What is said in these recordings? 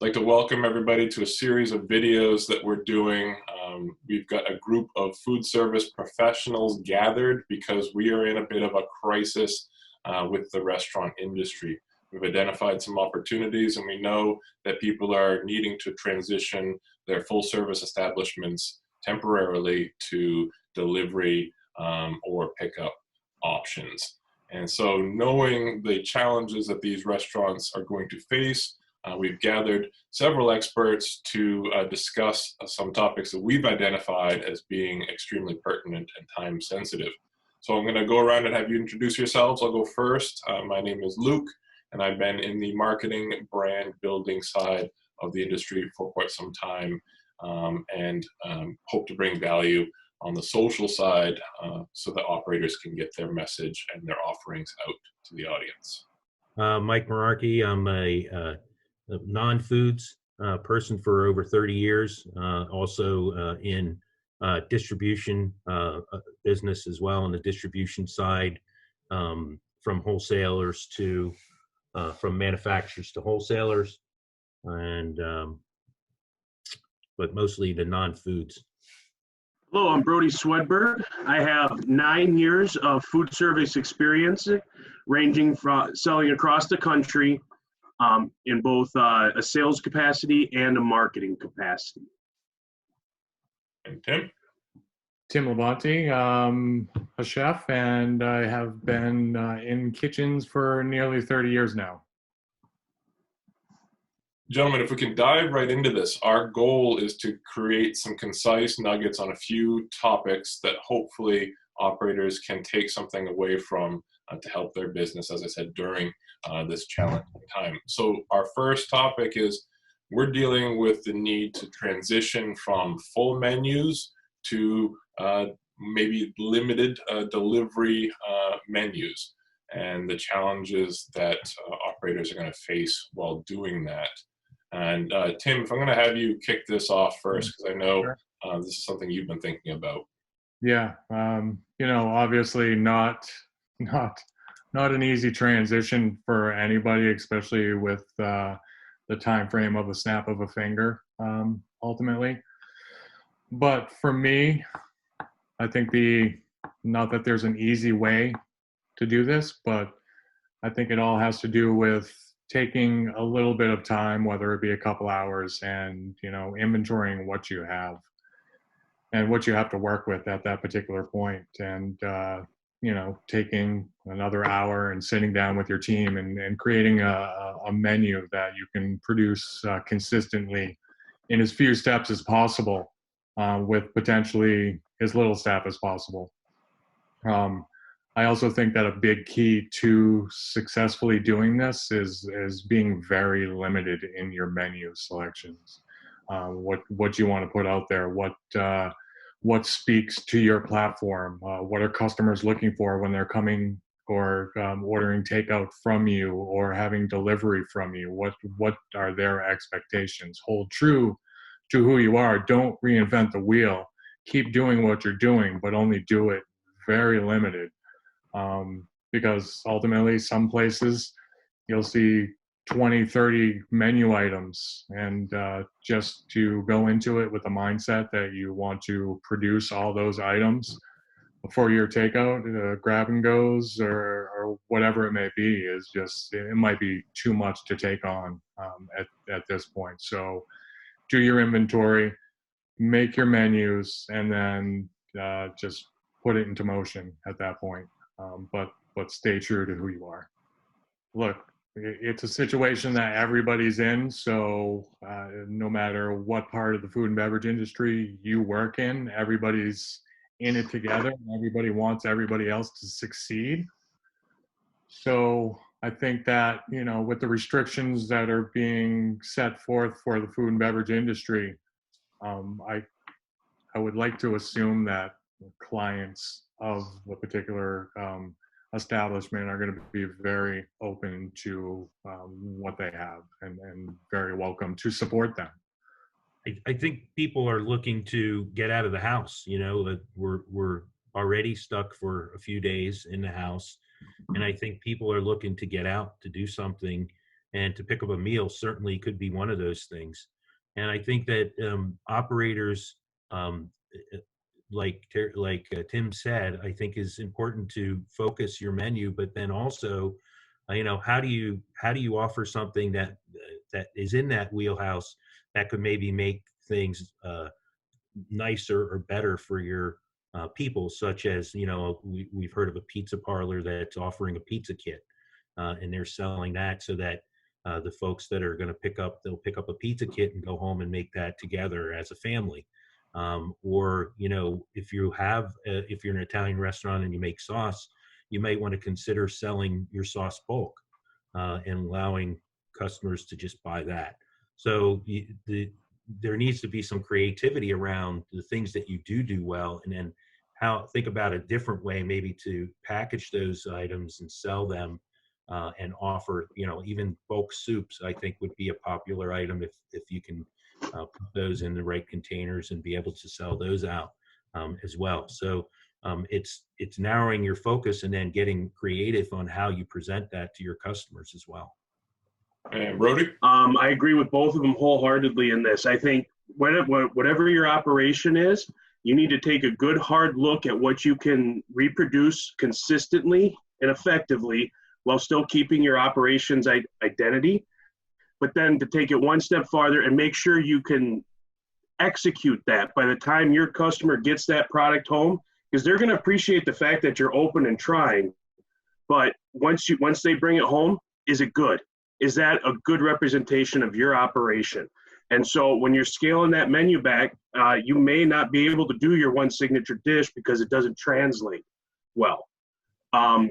I'd like to welcome everybody to a series of videos that we're doing. We've got a group of food service professionals gathered because we are in a bit of a crisis with the restaurant industry. We've identified some opportunities, and we know that people are needing to transition their full service establishments temporarily to delivery or pickup options. And so knowing the challenges that these restaurants are going to face, we've gathered several experts to discuss some topics that we've identified as being extremely pertinent and time sensitive. So I'm going to go around and have you introduce yourselves. I'll go first. My name is Luke, and I've been in the marketing brand building side of the industry for quite some time, and hope to bring value on the social side so that operators can get their message and their offerings out to the audience. Mike Merarkey. I'm a non-foods person for over 30 years, also in distribution business as well on the distribution side, from wholesalers to from manufacturers to wholesalers, and but mostly the non-foods. Hello, I'm Brody Swedberg. I have 9 years of food service experience, ranging from selling across the country in both a sales capacity and a marketing capacity. And Tim? Tim Labonte, a chef, and I have been in kitchens for nearly 30 years now. Gentlemen, if we can dive right into this, our goal is to create some concise nuggets on a few topics that hopefully operators can take something away from to help their business, as I said, during this challenging time. So our first topic is we're dealing with the need to transition from full menus to maybe limited delivery menus, and the challenges that operators are going to face while doing that. And Tim, if I'm going to have you kick this off first, because I know this is something you've been thinking about. Yeah, obviously not an easy transition for anybody, especially with the time frame of a snap of a finger, ultimately. But for me, I think not that there's an easy way to do this, but I think it all has to do with taking a little bit of time, whether it be a couple hours, and inventorying what you have and what you have to work with at that particular point, and taking another hour and sitting down with your team and creating a menu that you can produce consistently in as few steps as possible, with potentially as little staff as possible. I also think that a big key to successfully doing this is being very limited in your menu selections. What you want to put out there, what speaks to your platform, what are customers looking for when they're coming or ordering takeout from you or having delivery from you. What are their expectations? Hold true to who you are. Don't reinvent the wheel. Keep doing what you're doing, but only do it very limited. Because ultimately some places you'll see 20, 30 menu items, and just to go into it with the mindset that you want to produce all those items for your takeout, grab and goes, or whatever it may be, is just, it might be too much to take on at this point. So do your inventory, make your menus, and then just put it into motion at that point. But stay true to who you are. Look, it's a situation that everybody's in, so no matter what part of the food and beverage industry you work in, everybody's in it together, and everybody wants everybody else to succeed. So I think that, with the restrictions that are being set forth for the food and beverage industry, I would like to assume that clients of the particular establishment are going to be very open to what they have, and very welcome to support them. I think people are looking to get out of the house. We're already stuck for a few days in the house, and I think people are looking to get out to do something and to pick up a meal certainly could be one of those things. And I think that operators, um, Tim said, I think is important to focus your menu, but then also, how do you offer something that is in that wheelhouse that could maybe make things nicer or better for your people, such as, we've heard of a pizza parlor that's offering a pizza kit, and they're selling that so that the folks that are going to they'll pick up a pizza kit and go home and make that together as a family. Or, if you're an Italian restaurant and you make sauce, you might want to consider selling your sauce bulk and allowing customers to just buy that. So there needs to be some creativity around the things that you do well, and then think about a different way maybe to package those items and sell them, and offer, even bulk soups, I think would be a popular item if you can put those in the right containers and be able to sell those out as well. So it's narrowing your focus and then getting creative on how you present that to your customers as well. And Brody? I agree with both of them wholeheartedly in this. I think whatever your operation is, you need to take a good hard look at what you can reproduce consistently and effectively while still keeping your operations identity, but then to take it one step farther and make sure you can execute that by the time your customer gets that product home, because they're going to appreciate the fact that you're open and trying. But once they bring it home, is it good? Is that a good representation of your operation? And so when you're scaling that menu back, you may not be able to do your one signature dish because it doesn't translate well.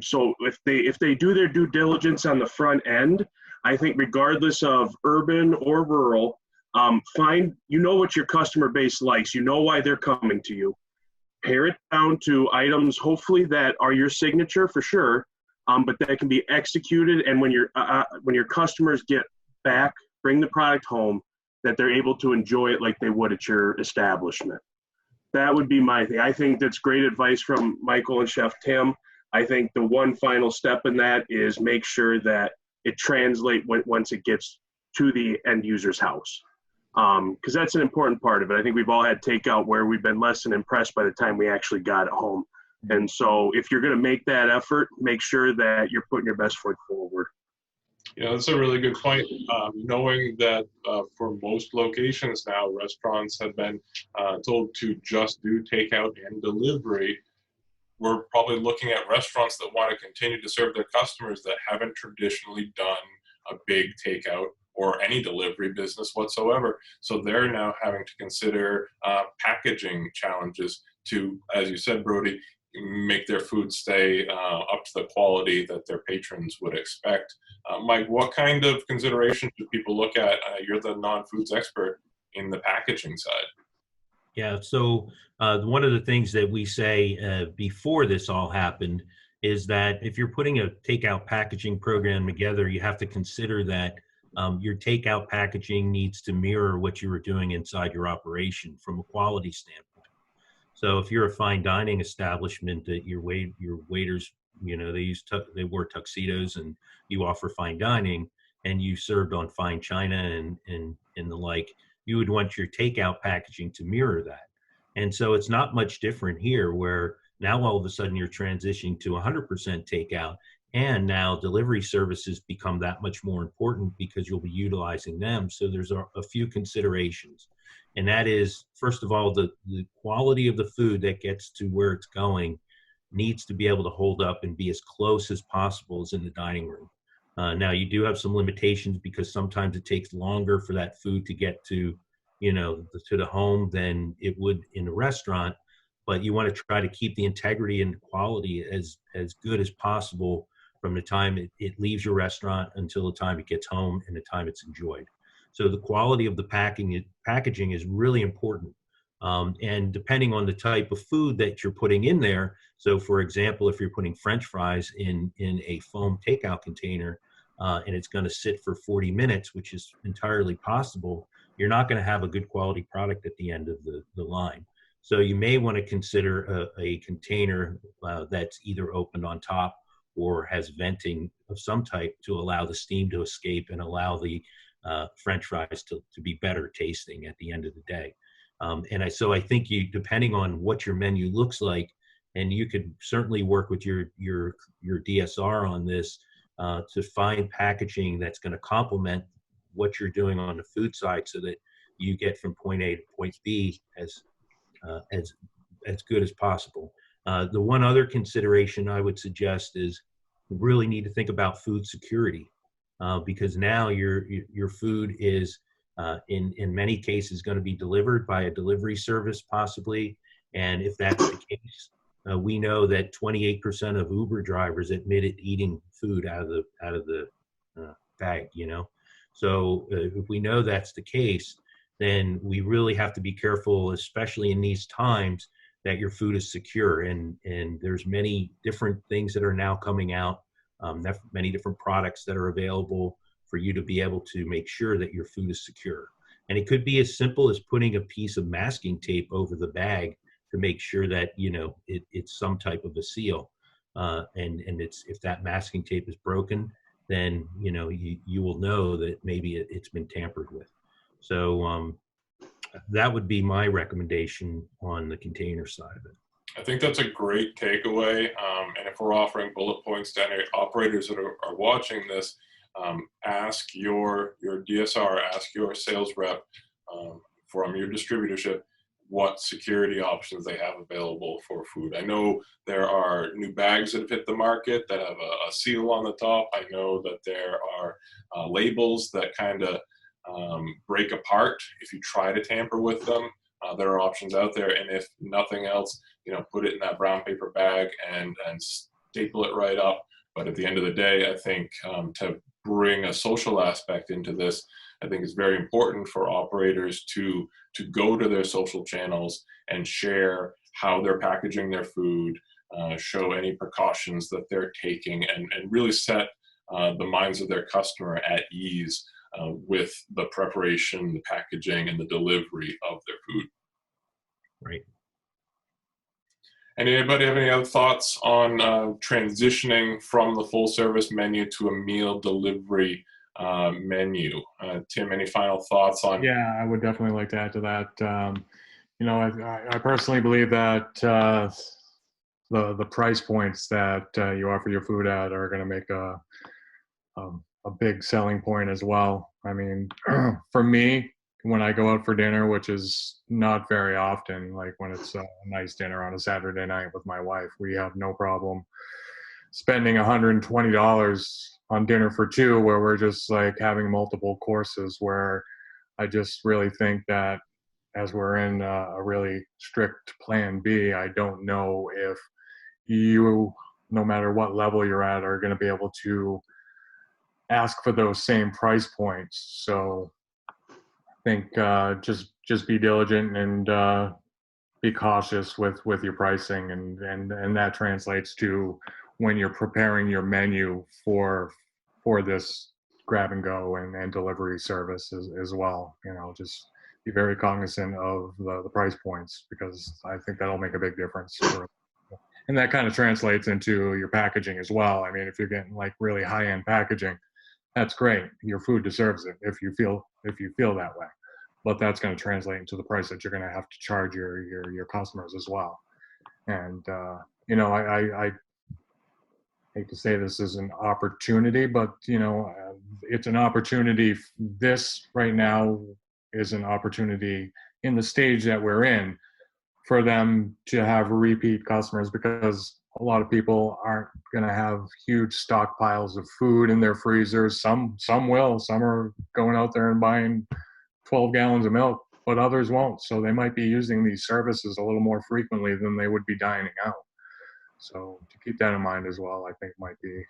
So if they do their due diligence on the front end, I think regardless of urban or rural, what your customer base likes, why they're coming to you. Pare it down to items hopefully that are your signature for sure, but that can be executed, and when your customers get back, bring the product home, that they're able to enjoy it like they would at your establishment. That would be my thing. I think that's great advice from Michael and Chef Tim. I think the one final step in that is make sure that it translates once it gets to the end user's house, because that's an important part of it. I think we've all had takeout where we've been less than impressed by the time we actually got it home. And so if you're going to make that effort, make sure that you're putting your best foot forward. Yeah, that's a really good point. Knowing that for most locations now, restaurants have been told to just do takeout and delivery, we're probably looking at restaurants that want to continue to serve their customers that haven't traditionally done a big takeout or any delivery business whatsoever. So they're now having to consider packaging challenges to, as you said, Brody, make their food stay up to the quality that their patrons would expect. Mike, what kind of considerations do people look at? You're the non-foods expert in the packaging side. Yeah, so one of the things that we say before this all happened is that if you're putting a takeout packaging program together, you have to consider that your takeout packaging needs to mirror what you were doing inside your operation from a quality standpoint. So if you're a fine dining establishment that your waiters, they wore tuxedos and you offer fine dining and you served on fine china and the like, you would want your takeout packaging to mirror that. And so it's not much different here, where now all of a sudden you're transitioning to 100% takeout, and now delivery services become that much more important because you'll be utilizing them. So there's a few considerations. And that is, first of all, the quality of the food that gets to where it's going needs to be able to hold up and be as close as possible as in the dining room. Now, you do have some limitations because sometimes it takes longer for that food to get to the home than it would in a restaurant. But you want to try to keep the integrity and quality as good as possible from the time it leaves your restaurant until the time it gets home and the time it's enjoyed. So the quality of the packaging is really important. And depending on the type of food that you're putting in there, so for example, if you're putting French fries in a foam takeout container and it's going to sit for 40 minutes, which is entirely possible, you're not going to have a good quality product at the end of the line. So you may want to consider a container that's either opened on top or has venting of some type to allow the steam to escape and allow the French fries to be better tasting at the end of the day. So I think you, depending on what your menu looks like, and you could certainly work with your DSR on this to find packaging that's going to complement what you're doing on the food side, so that you get from point A to point B as good as possible. The one other consideration I would suggest is you really need to think about food security, because now your food is in many cases going to be delivered by a delivery service possibly, and if that's the case, we know that 28% of Uber drivers admitted eating food out of the bag. So if we know that's the case, then we really have to be careful, especially in these times, that your food is secure. And there's many different things that are now coming out, many different products that are available for you to be able to make sure that your food is secure. And it could be as simple as putting a piece of masking tape over the bag to make sure that, it's some type of a seal. And if that masking tape is broken, then, you will know that maybe it's been tampered with. So that would be my recommendation on the container side of it. I think that's a great takeaway. And if we're offering bullet points to any operators that are watching this, ask your DSR, ask your sales rep from your distributorship what security options they have available for food. I know there are new bags that have hit the market that have a seal on the top. I know that there are labels that kind of break apart if you try to tamper with them. There are options out there, and if nothing else, put it in that brown paper bag and staple it right up. But at the end of the day, I think to bring a social aspect into this, I think it's very important for operators to go to their social channels and share how they're packaging their food, show any precautions that they're taking, and really set the minds of their customer at ease with the preparation, the packaging, and the delivery of their food. Right. Anybody have any other thoughts on transitioning from the full service menu to a meal delivery menu? Tim, any final thoughts on? Yeah, I would definitely like to add to that. I personally believe that the price points that you offer your food at are going to make a big selling point as well. I mean, for me, when I go out for dinner, which is not very often, like when it's a nice dinner on a Saturday night with my wife, we have no problem spending $120 on dinner for two, where we're just like having multiple courses, where I just really think that as we're in a really strict plan B, I don't know if you, no matter what level you're at, are going to be able to ask for those same price points. So I think just be diligent and be cautious with your pricing, and that translates to when you're preparing your menu for this grab and go and delivery service as well. Just be very cognizant of the price points, because I think that'll make a big difference. And that kind of translates into your packaging as well. I mean, if you're getting like really high-end packaging, that's great. Your food deserves it if you feel that way. But that's going to translate into the price that you're going to have to charge your customers as well. And I hate to say this is an opportunity, but it's an opportunity. This right now is an opportunity in the stage that we're in for them to have repeat customers, because a lot of people aren't going to have huge stockpiles of food in their freezers. Some will. Some are going out there and buying 12 gallons of milk, but others won't. So they might be using these services a little more frequently than they would be dining out. So to keep that in mind as well, I think might be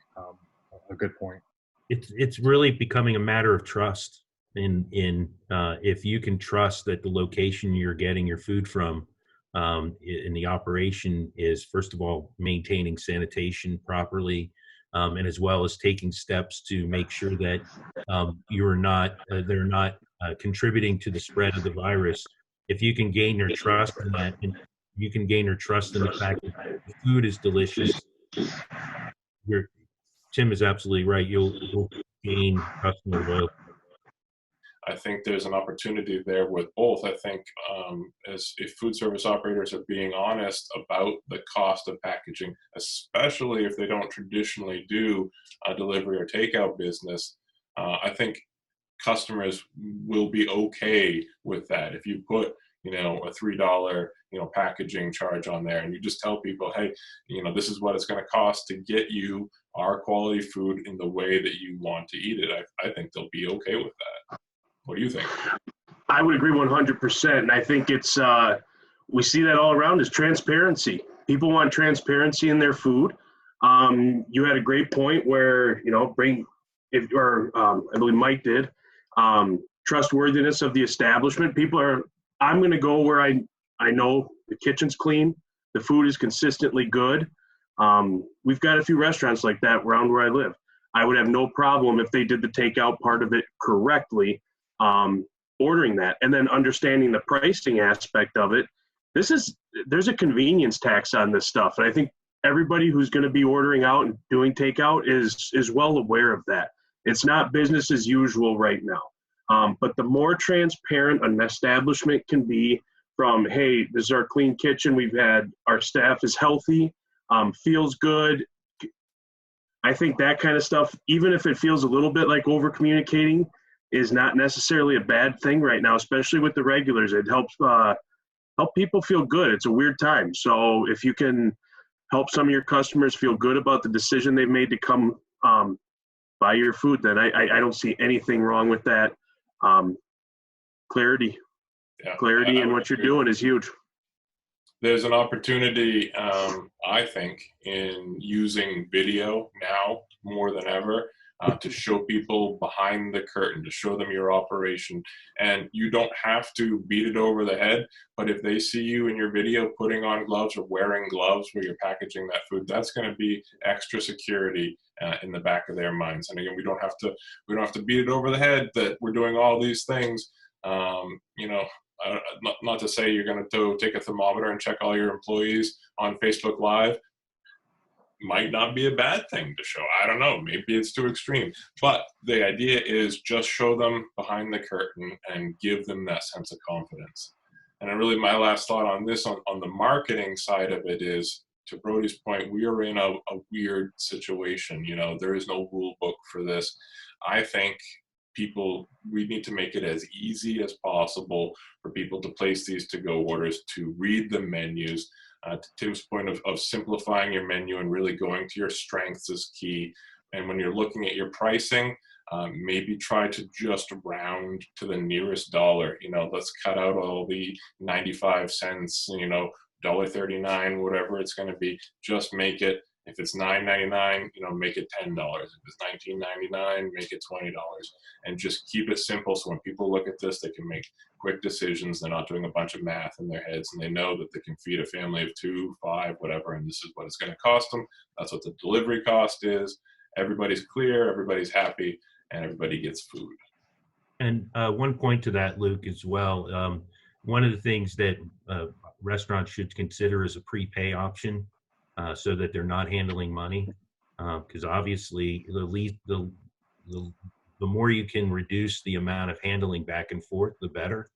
a good point. It's really becoming a matter of trust. In if you can trust that the location you're getting your food from, in the operation is, first of all, maintaining sanitation properly, and as well as taking steps to make sure that they're not contributing to the spread of the virus. If you can gain their trust in that, and you can gain their trust in the fact that the food is delicious, Tim is absolutely right. You'll gain customer loyalty. I think there's an opportunity there with both. I think as if food service operators are being honest about the cost of packaging, especially if they don't traditionally do a delivery or takeout business, I think customers will be okay with that. If you put, a $3, packaging charge on there, and you just tell people, hey, this is what it's going to cost to get you our quality food in the way that you want to eat it. I think they'll be okay with that. What do you think? I would agree 100%. And I think it's, we see that all around is transparency. People want transparency in their food. You had a great point where, I believe Mike did, trustworthiness of the establishment. I'm going to go where I know the kitchen's clean, the food is consistently good. We've got a few restaurants like that around where I live. I would have no problem if they did the takeout part of it correctly, ordering that, and then understanding the pricing aspect of it. There's a convenience tax on this stuff, and I think everybody who's going to be ordering out and doing takeout is well aware of that. It's not business as usual right now, but the more transparent an establishment can be, from, hey, this is our clean kitchen, our staff is healthy, feels good. I think that kind of stuff, even if it feels a little bit like over communicating, is not necessarily a bad thing right now, especially with the regulars. It helps help people feel good. It's a weird time. So if you can help some of your customers feel good about the decision they've made to come buy your food, then I don't see anything wrong with that. Clarity in what you're doing is huge. There's an opportunity, I think, in using video now more than ever, to show people behind the curtain, to show them your operation. And you don't have to beat it over the head, but if they see you in your video putting on gloves or wearing gloves where you're packaging that food, that's going to be extra security in the back of their minds. And again, we don't have to beat it over the head that we're doing all these things. Not to say you're going to take a thermometer and check all your employees on Facebook Live. Might not be a bad thing to show. I don't know. Maybe it's too extreme. But the idea is just show them behind the curtain and give them that sense of confidence. And really my last thought on this, on the marketing side of it, is, to Brody's point, we are in a weird situation. There is no rule book for this. I think we need to make it as easy as possible for people to place these to-go orders, to read the menus. To Tim's point of simplifying your menu and really going to your strengths is key. And when you're looking at your pricing, maybe try to just round to the nearest dollar. Let's cut out all the 95 cents, $1.39, whatever it's going to be. Just make it, if it's $9.99, make it $10. If it's $19.99, make it $20. And just keep it simple, so when people look at this, they can make quick decisions. They're not doing a bunch of math in their heads, and they know that they can feed a family of 2, 5, whatever, and this is what it's going to cost them. That's what the delivery cost is. Everybody's clear, everybody's happy, and everybody gets food. And one point to that, Luke, as well. One of the things that restaurants should consider is a prepay option, so that they're not handling money, because obviously the more you can reduce the amount of handling back and forth, the better.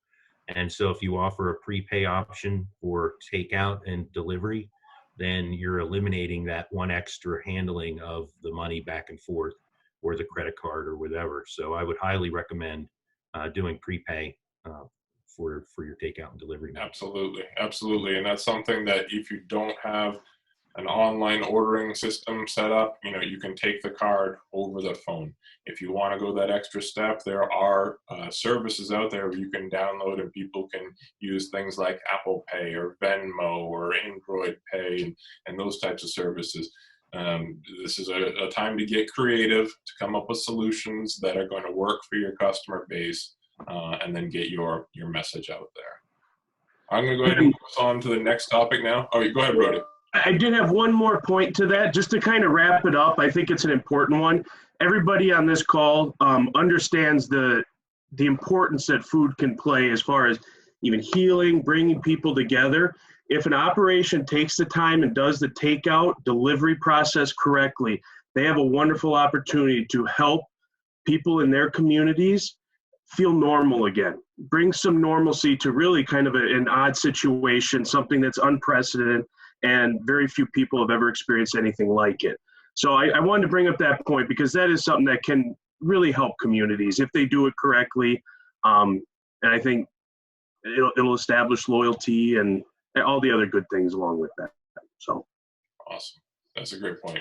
And so if you offer a prepay option for takeout and delivery, then you're eliminating that one extra handling of the money back and forth, or the credit card or whatever. So I would highly recommend doing prepay for your takeout and delivery. Absolutely. And that's something that if you don't have an online ordering system set up, you can take the card over the phone. If you want to go that extra step, there are services out there where you can download, and people can use things like Apple Pay or Venmo or Android Pay and those types of services. This is a time to get creative, to come up with solutions that are going to work for your customer base, and then get your message out there. I'm going to go ahead and move us on to the next topic now. Oh, go ahead, Brody. I did have one more point to that, just to kind of wrap it up. I think it's an important one. Everybody on this call understands the importance that food can play as far as even healing, bringing people together. If an operation takes the time and does the takeout delivery process correctly, they have a wonderful opportunity to help people in their communities feel normal again, bring some normalcy to really kind of an odd situation, something that's unprecedented, and very few people have ever experienced anything like it. So I wanted to bring up that point because that is something that can really help communities if they do it correctly. And I think it'll establish loyalty and all the other good things along with that. So awesome. That's a great point.